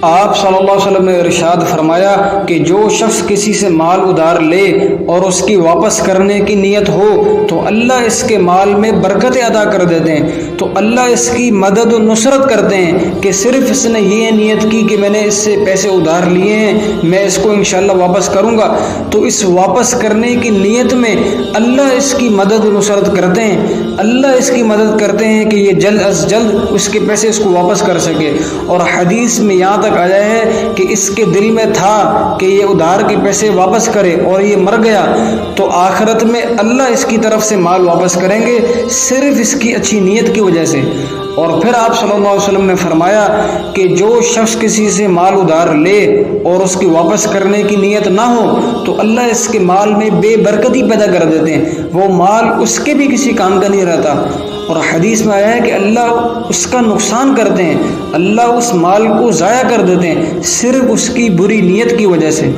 آپ صلی اللہ علیہ وسلم نے ارشاد فرمایا کہ جو شخص کسی سے مال ادھار لے اور اس کی واپس کرنے کی نیت ہو تو اللہ اس کے مال میں برکتیں عطا کر دیتے ہیں، تو اللہ اس کی مدد و نصرت کرتے ہیں کہ صرف اس نے یہ نیت کی کہ میں نے اس سے پیسے ادھار لیے ہیں، میں اس کو انشاءاللہ واپس کروں گا، تو اس واپس کرنے کی نیت میں اللہ اس کی مدد و نصرت کرتے ہیں، اللہ اس کی مدد کرتے ہیں کہ یہ جلد از جلد اس کے پیسے اس کو واپس کر سکے۔ اور حدیث میں یہاں تک آیا ہے کہ اس کے دل میں تھا کہ یہ ادھار کے پیسے واپس کرے اور یہ مر گیا تو آخرت میں اللہ اس کی طرف سے مال واپس کریں گے صرف اس کی اچھی نیت کی وجہ سے۔ اور پھر آپ صلی اللہ علیہ وسلم نے فرمایا کہ جو شخص کسی سے مال ادھار لے اور اس کی واپس کرنے کی نیت نہ ہو تو اللہ اس کے مال میں بے برکتی پیدا کر دیتے ہیں، وہ مال اس کے بھی کسی کام کا نہیں رہتا۔ اور حدیث میں آیا ہے کہ اللہ اس کا نقصان کرتے ہیں، اللہ اس مال کو ضائع کر دیتے ہیں صرف اس کی بری نیت کی وجہ سے۔